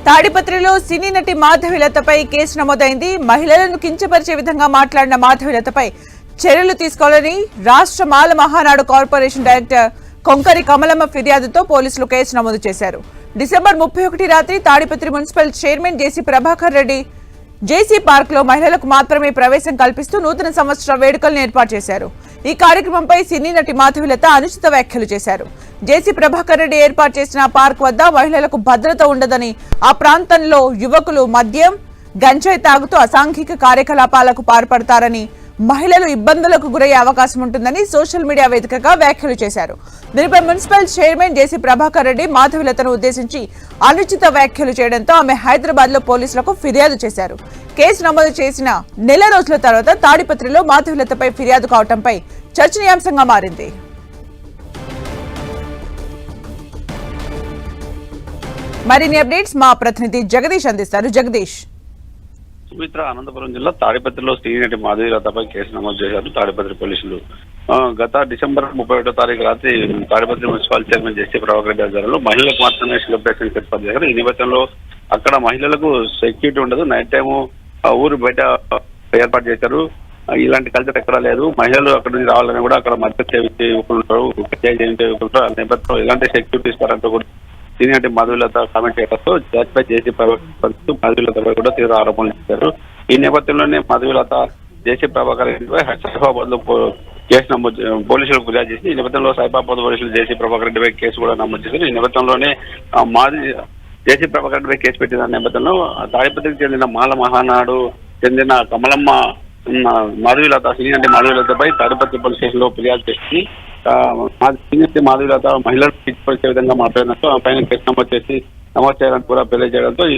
తాడిపత్రిలో సినీ నటి మాధవిలతపై కేసు నమోదైంది. మహిళలను కించపరిచే విధంగా మాట్లాడిన మాధవిలతపై చర్యలు తీసుకోవాలని రాష్ట్ర మాల మహానాడు కార్పొరేషన్ డైరెక్టర్ కొంకరి కమలమ్మ ఫిర్యాదుతో పోలీసులు కేసు నమోదు చేశారు. డిసెంబర్ 31 రాత్రి తాడిపత్రి మున్సిపల్ చైర్మన్ జేసీ ప్రభాకర్ రెడ్డి జేసీ పార్క్ లో మహిళలకు మాత్రమే ప్రవేశం కల్పిస్తూ నూతన సంవత్సర వేడుకలను ఏర్పాటు చేశారు. ఈ కార్యక్రమంపై సినీ నటి మాధవిలత అనుచిత వ్యాఖ్యలు చేశారు. జేసీ ప్రభాకర్ రెడ్డి ఏర్పాటు చేసిన పార్క్ వద్ద మహిళలకు భద్రత ఉండదని, ఆ ప్రాంతంలో యువకులు మద్యం గంజాయి తాగుతూ అసాంఘిక కార్యకలాపాలకు పాల్పడతారని, మహిళలు ఇబ్బందులకు గురయ్యే అవకాశం ఉంటుందని సోషల్ మీడియా వేదికగా వ్యాఖ్యలు చేశారు. దీనిపై మున్సిపల్ చైర్మన్ జేసీ ప్రభాకర్ రెడ్డి మాధవిలతను ఉద్దేశించి అనుచిత వ్యాఖ్యలు చేయడంతో ఆమె హైదరాబాద్ లో పోలీసులకు ఫిర్యాదు చేశారు. కేసు నమోదు చేసిన నెల రోజుల తర్వాత తాడిపత్రిలో మాధవిలతపై ఫిర్యాదు కావడంపై చర్చనీయాంశంగా మారింది. మరిన్ని అప్డేట్స్ మా ప్రతినిధి జగదీష్ అందిస్తారు. జగదీష్. సుమిత్ర, అనంతపురం జిల్లా తాడిపత్రిలో సినీ నటి మాధవిలతపై కేసు నమోదు చేశారు తాడిపత్రి పోలీసులు. గత డిసెంబర్ 31వ తారీఖు రాత్రి తాడిపత్రి మున్సిపల్ చైర్మన్ జేసీ ప్రభాకర్ రెడ్డి ఆధ్వర్యంలో మహిళలకు మాత్రమే సెలబ్రేషన్ ఏర్పాటు చేశారు. ఈ నేపథ్యంలో అక్కడ మహిళలకు సెక్యూరిటీ ఉండదు. నైట్ టైము ఊరు బయట ఏర్పాటు చేశారు. ఇలాంటి కల్చర్ ఎక్కడా లేదు. మహిళలు అక్కడ నుంచి రావాలని కూడా అక్కడ మధ్య సేవించుకుంటారు. ఆ నేపథ్యంలో ఇలాంటి సెక్యూరిటీ ఇస్తారంటూ కూడా సినీ నటి మాధవిలత కామెంట్ చేయడంతో జడ్జిపై జేసీ మాధవిలతపై కూడా తీవ్ర ఆరోపణలు చేశారు. ఈ నేపథ్యంలోనే మాధవిలత జేసీ ప్రభాకర్ రెడ్డిపై సైఫాబాద్ లో కేసు నమోదు పోలీసులకు ఫిర్యాదు చేసి ఈ నేపథ్యంలో సైఫాబాద్ పోలీసులు జేసీ ప్రభాకర్ రెడ్డిపై కేసు కూడా నమోదు చేశారు. ఈ నేపథ్యంలోనే జేసీ ప్రభాకర్ రెడ్డిపై కేసు పెట్టిన నేపథ్యంలో తాడిపత్రికి చెందిన మాల మహానాడు చెందిన కమలమ్మ మాధవిలత సినీ నటి మాధవిలతపై తాడిపత్రి పోలీస్ స్టేషన్ లో ఫిర్యాదు చేసి మాధవిలత మహిళలు కించపరిచే విధంగా మాట్లాడినట్టు ఆ పైన కేసు నమోదు చేయాలని కూడా తెలియజేయడంతో ఈ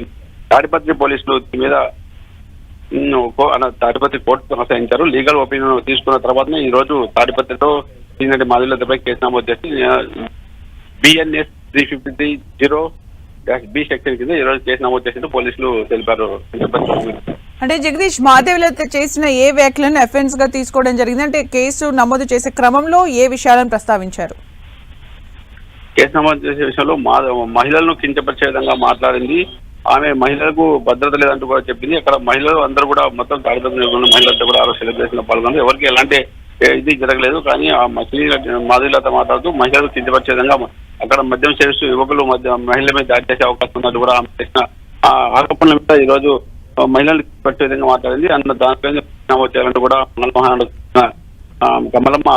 తాడిపత్రి పోలీసులు దీని మీద తాడిపత్రి కోర్టుకు ఆశ్రయించారు. లీగల్ ఒపీనియన్ తీసుకున్న తర్వాతనే ఈ రోజు తాడిపత్రిలో సినీ నటి మాధవిలతపై కేసు నమోదు చేసి BNS 353-0-B సెక్షన్ కింద ఈ రోజు కేసు నమోదు చేసినట్టు పోలీసులు తెలిపారు. అంటే జగదీష్, మాధవిలత చేసిన ఏ వ్యాఖ్యలను ఎఫెన్స్ గా తీసుకోవడం జరిగింది? అంటే కేసు నమోదు చేసే క్రమంలో ఏ విషయాలను ప్రస్తావించారు? కేసు నమోదు చేసే విషయంలో మహిళలను కించపరిచే విధంగా మాట్లాడింది. ఆమె మహిళలకు భద్రత లేదంటూ కూడా చెప్పింది. అక్కడ మహిళలు అందరూ కూడా మొత్తం తాడిపత్రి మహిళలతో కూడా సెలబ్రేషన్ లో పాల్గొన్నారు. ఎవరికి ఎలాంటి ఇది జరగలేదు. కానీ ఆ మాధవిలత మాట్లాడుతూ మహిళలు కించపరిచే విధంగా అక్కడ మద్యం సేవిస్తూ యువకులు మహిళల మీద దాడి చేసే అవకాశం ఉన్నట్టు కూడా ఆమె చేసిన ఆరోపణల మీద ఈ రోజు మహిళలు పట్టే విధంగా మాట్లాడింది. దానిపై నమోదు చేయాలంటూ కూడా మహానాడు కమలమ్మ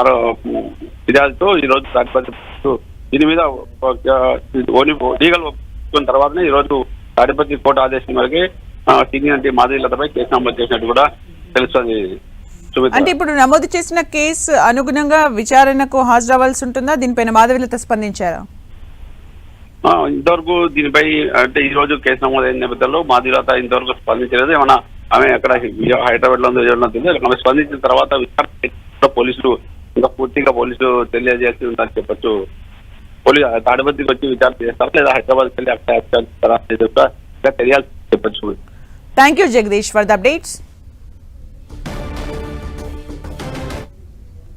ఫిర్యాదుతో ఈ రోజు తాడిపత్రి దీని మీద లీగల్ ఒప్పుకున్న తర్వాతనే ఈ రోజు తాడిపత్రి కోర్టు ఆదేశం మేరకు సినీ నటి మాధవిలతపై కేసు నమోదు చేసినట్టు కూడా తెలుస్తుంది. అంటే ఇప్పుడు నమోదు చేసిన కేసు అనుగుణంగా విచారణకు హాజరవ్వాల్సి ఉంటుందా? దీనిపైన మాధవిలత స్పందించారా? ఇంతవరకు దీనిపై అంటే ఈ రోజు కేసు నమోదైన నేపథ్యంలో మాధవిలత ఇంతవరకు స్పందించలేదు. ఏమన్నా ఆమె అక్కడ హైదరాబాద్ లో ఆమె స్పందించిన తర్వాత విచారణ పోలీసులు ఇంకా పూర్తిగా పోలీసులు తెలియజేసి ఉందని చెప్పొచ్చు. తాడిపత్రికి వచ్చి విచారణ చేస్తారా లేదా హైదరాబాద్కి వెళ్ళి అక్కడ తెలియాల్సి చెప్పొచ్చు. Thank you Jagadish for the updates.